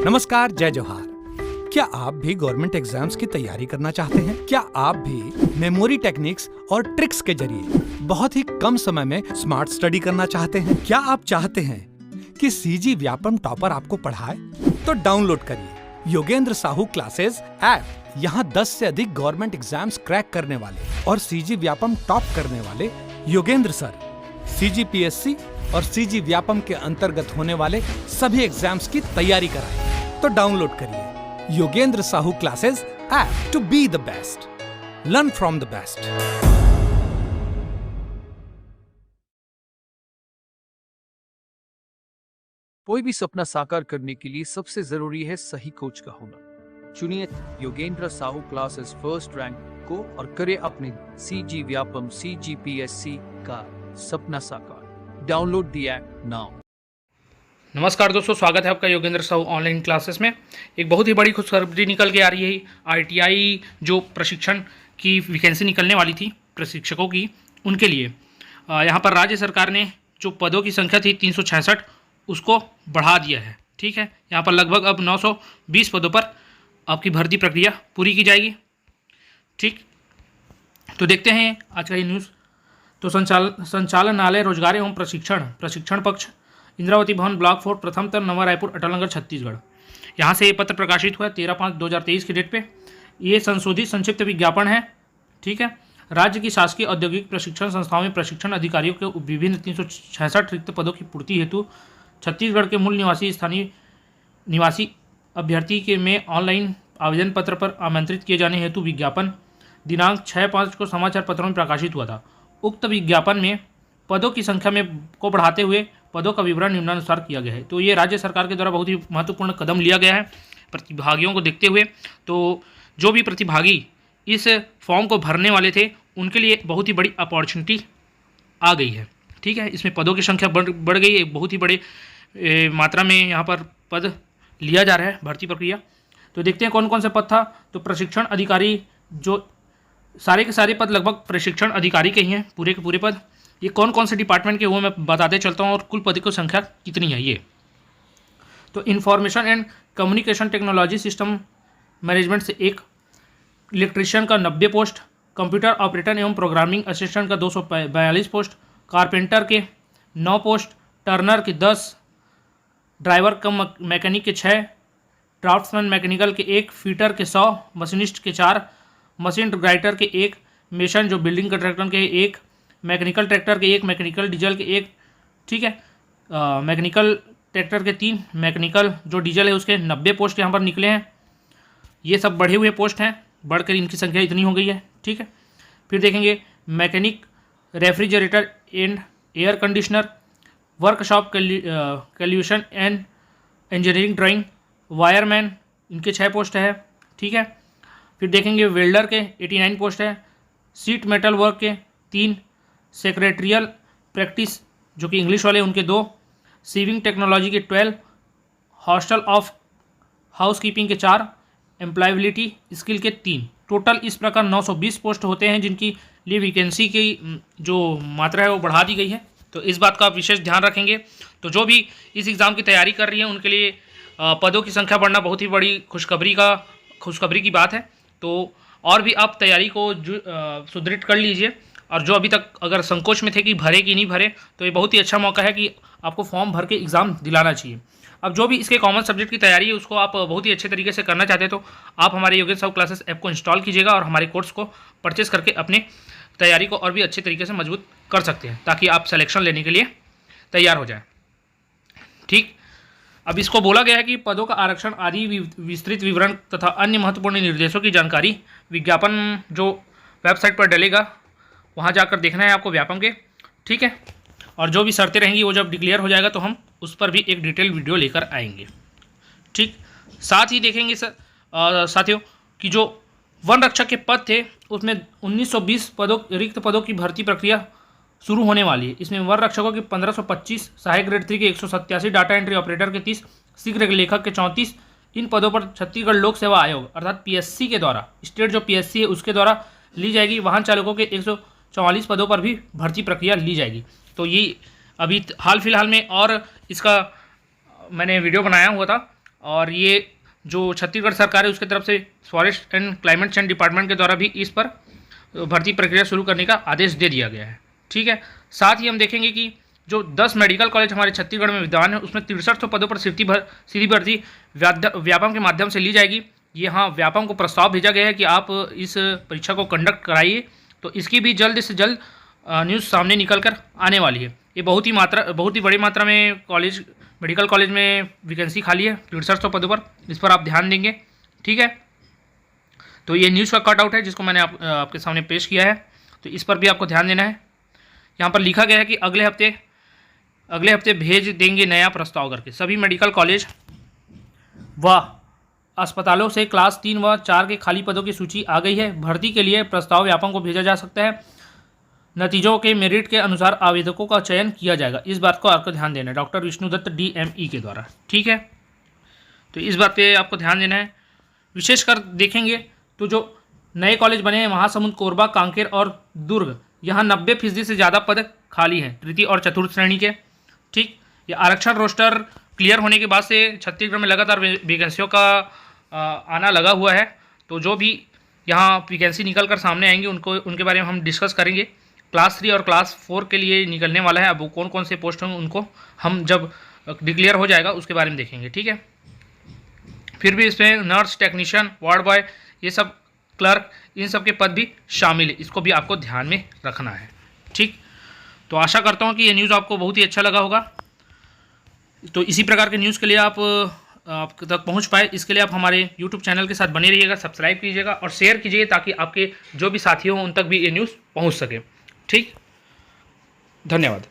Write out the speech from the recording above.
नमस्कार, जय जोहार। क्या आप भी गवर्नमेंट एग्जाम्स की तैयारी करना चाहते हैं? क्या आप भी मेमोरी टेक्निक्स और ट्रिक्स के जरिए बहुत ही कम समय में स्मार्ट स्टडी करना चाहते हैं? क्या आप चाहते हैं कि सीजी व्यापम टॉपर आपको पढ़ाए? तो डाउनलोड करिए योगेंद्र साहू क्लासेस ऐप। यहाँ 10 से अधिक गवर्नमेंट एग्जाम्स क्रैक करने वाले और सीजी व्यापम टॉप करने वाले योगेंद्र सर CGPSC और सीजी व्यापम के अंतर्गत होने वाले सभी एग्जाम्स की तैयारी कराएं। तो डाउनलोड करिए Yogendra Sahu classes app to be the best, learn from the best. कोई भी सपना साकार करने के लिए सबसे जरूरी है सही कोच का होना। चुनिए Yogendra Sahu classes first rank को और करें अपने सीजी व्यापम CGPSC का सपना साकार। Download the app now. नमस्कार दोस्तों, स्वागत है आपका योगेंद्र साहू ऑनलाइन क्लासेस में। एक बहुत ही बड़ी खुशखबरी निकल के आ रही है। ITI जो प्रशिक्षण की वैकेंसी निकलने वाली थी प्रशिक्षकों की, उनके लिए यहाँ पर राज्य सरकार ने जो पदों की संख्या थी 366 उसको बढ़ा दिया है। ठीक है, यहाँ पर लगभग अब 920 पदों पर आपकी भर्ती प्रक्रिया पूरी की जाएगी। ठीक, तो देखते हैं आज का ये न्यूज़। तो संचालनालय रोजगार एवं प्रशिक्षण पक्ष, इंद्रावती भवन, ब्लॉक 4, प्रथम तल, नवा रायपुर, अटलनगर, छत्तीसगढ़। यहाँ से ये पत्र प्रकाशित हुआ 13/5/2023 की डेट पे। ये संशोधित संक्षिप्त विज्ञापन है। ठीक है, राज्य की शासकीय औद्योगिक प्रशिक्षण संस्थाओं में प्रशिक्षण अधिकारियों के विभिन्न 366 रिक्त पदों की पूर्ति हेतु छत्तीसगढ़ के मूल स्थानीय निवासी अभ्यर्थी के में ऑनलाइन आवेदन पत्र पर आमंत्रित किए जाने हेतु विज्ञापन दिनांक 6/5 को समाचार पत्रों में प्रकाशित हुआ था। उक्त विज्ञापन में पदों की संख्या में को बढ़ाते हुए पदों का विवरण निम्नानुसार किया गया है। तो ये राज्य सरकार के द्वारा बहुत ही महत्वपूर्ण कदम लिया गया है प्रतिभागियों को देखते हुए। तो जो भी प्रतिभागी इस फॉर्म को भरने वाले थे उनके लिए बहुत ही बड़ी अपॉर्चुनिटी आ गई है। ठीक है, इसमें पदों की संख्या बढ़ गई है। बहुत ही बड़े मात्रा में यहाँ पर पद लिया जा रहा है भर्ती प्रक्रिया। तो देखते हैं कौन कौन से पद था। तो प्रशिक्षण अधिकारी, जो सारे के सारे पद लगभग प्रशिक्षण अधिकारी के ही हैं, पूरे के पूरे पद। ये कौन कौन से डिपार्टमेंट के वो मैं बताते चलता हूँ और कुल पद की संख्या कितनी है ये। तो information and communication technology system management से 1, इलेक्ट्रीशियन का 90 पोस्ट, कंप्यूटर ऑपरेटर एवं प्रोग्रामिंग असिस्टेंट का 242 पोस्ट, कारपेंटर के 9 पोस्ट, टर्नर के 10, ड्राइवर कम मैकेनिक के 6, ड्राफ्ट्समैन मैकेनिकल के 1, फीटर के 100, मशीनिस्ट के 4, मशीन ग्राइटर के 1, मेसन जो बिल्डिंग कंट्रैक्टर के 1, मैकेनिकल ट्रैक्टर के 1, मैकेनिकल डीजल के 1। ठीक है, मैकेनिकल ट्रैक्टर के 3, मैकेनिकल जो डीजल है उसके 90 पोस्ट यहाँ पर निकले हैं। ये सब बढ़े हुए पोस्ट हैं, बढ़कर इनकी संख्या इतनी हो गई है। ठीक है, फिर देखेंगे mechanic refrigerator and air conditioner, workshop calculation and engineering drawing, wireman, इनके 6 पोस्ट है। ठीक है, फिर देखेंगे वेल्डर के 89 पोस्ट है, सीट मेटल वर्क के 3, सेक्रेटरियल प्रैक्टिस जो कि इंग्लिश वाले उनके 2, सीविंग टेक्नोलॉजी के 12, हॉस्टल ऑफ हाउसकीपिंग के 4, एम्प्लॉयबिलिटी स्किल के 3। टोटल इस प्रकार 920 पोस्ट होते हैं जिनकी लिए वैकेंसी की जो मात्रा है वो बढ़ा दी गई है। तो इस बात का आप विशेष ध्यान रखेंगे। तो जो भी इस एग्ज़ाम की तैयारी कर रही है उनके लिए पदों की संख्या बढ़ना बहुत ही बड़ी खुशखबरी की बात है। तो और भी आप तैयारी को सुदृढ़ कर लीजिए। और जो अभी तक अगर संकोच में थे कि भरे कि नहीं भरे, तो ये बहुत ही अच्छा मौका है कि आपको फॉर्म भर के एग्ज़ाम दिलाना चाहिए। अब जो भी इसके कॉमन सब्जेक्ट की तैयारी है उसको आप बहुत ही अच्छे तरीके से करना चाहते हैं तो आप हमारे योगेंद्र साहू क्लासेस ऐप को इंस्टॉल कीजिएगा और हमारे कोर्स को परचेस करके अपने तैयारी को और भी अच्छे तरीके से मजबूत कर सकते हैं ताकि आप सिलेक्शन लेने के लिए तैयार हो जाए। ठीक, अब इसको बोला गया है कि पदों का आरक्षण आदि विस्तृत विवरण तथा अन्य महत्वपूर्ण निर्देशों की जानकारी विज्ञापन जो वेबसाइट पर डलेगा वहाँ जाकर देखना है आपको व्यापम के। ठीक है, और जो भी शर्तें रहेंगी वो जब डिक्लेयर हो जाएगा तो हम उस पर भी एक डिटेल वीडियो लेकर आएंगे। ठीक, साथ ही देखेंगे साथियों कि जो वन रक्षक के पद थे उसमें 1920 रिक्त पदों की भर्ती प्रक्रिया शुरू होने वाली है। इसमें वन रक्षकों के 1525, सहायक ग्रेड 3 के 187, डाटा एंट्री ऑपरेटर के 30, शीघ्र लेखक के 34। इन पदों पर छत्तीसगढ़ लोक सेवा आयोग अर्थात PSC के द्वारा, स्टेट जो PSC है उसके द्वारा ली जाएगी। वाहन चालकों के 144 पदों पर भी भर्ती प्रक्रिया ली जाएगी। तो ये अभी हाल फिलहाल में और इसका मैंने वीडियो बनाया हुआ था और ये जो छत्तीसगढ़ सरकार है उसकी तरफ से forest and climate change department के द्वारा भी इस पर भर्ती प्रक्रिया शुरू करने का आदेश दे दिया गया है। ठीक है, साथ ही हम देखेंगे कि जो 10 मेडिकल कॉलेज हमारे छत्तीसगढ़ में विद्यमान है उसमें 6300 पदों पर सीधी भर्ती व्यापम के माध्यम से ली जाएगी। ये हाँ, व्यापम को प्रस्ताव भेजा गया है कि आप इस परीक्षा को कंडक्ट कराइए, तो इसकी भी जल्द से जल्द न्यूज़ सामने निकल कर आने वाली है। ये बहुत ही बड़ी मात्रा में मेडिकल कॉलेज में वैकेंसी खाली है 6300 पदों पर, इस पर आप ध्यान देंगे। ठीक है, तो ये न्यूज़ का कटआउट है जिसको मैंने आपके सामने पेश किया है, तो इस पर भी आपको ध्यान देना है। यहाँ पर लिखा गया है कि अगले हफ्ते भेज देंगे नया प्रस्ताव करके। सभी मेडिकल कॉलेज व अस्पतालों से क्लास 3 व 4 के खाली पदों की सूची आ गई है। भर्ती के लिए प्रस्ताव व्यापम को भेजा जा सकता है। नतीजों के मेरिट के अनुसार आवेदकों का चयन किया जाएगा। इस बात को आपको ध्यान देना है, डॉक्टर विष्णुदत्त DME के द्वारा। ठीक है, तो इस बात पे आपको ध्यान देना है। विशेषकर देखेंगे तो जो नए कॉलेज बने हैं महासमुंद, कोरबा, कांकेर और दुर्ग, यहाँ 90% से ज़्यादा पद खाली हैं तृतीय और चतुर्थ श्रेणी के। ठीक, ये आरक्षण रोस्टर क्लियर होने के बाद से छत्तीसगढ़ में लगातार वैकेंसियों का आना लगा हुआ है। तो जो भी यहाँ वैकेंसी निकल कर सामने आएंगे उनके बारे में हम डिस्कस करेंगे। क्लास 3 और क्लास 4 के लिए निकलने वाला है। अब वो कौन कौन से पोस्ट होंगे उनको हम जब डिक्लेयर हो जाएगा उसके बारे में देखेंगे। ठीक है, फिर भी इसमें नर्स, टेक्नीशियन, वार्ड बॉय, ये सब क्लर्क, इन सब के पद भी शामिल है, इसको भी आपको ध्यान में रखना है। ठीक, तो आशा करता हूँ कि ये न्यूज़ आपको बहुत ही अच्छा लगा होगा। तो इसी प्रकार के न्यूज़ के लिए आप तक पहुँच पाए, इसके लिए आप हमारे YouTube चैनल के साथ बने रहिएगा, सब्सक्राइब कीजिएगा और शेयर कीजिए ताकि आपके जो भी साथी हों उन तक भी ये न्यूज़ पहुँच सके। ठीक, धन्यवाद।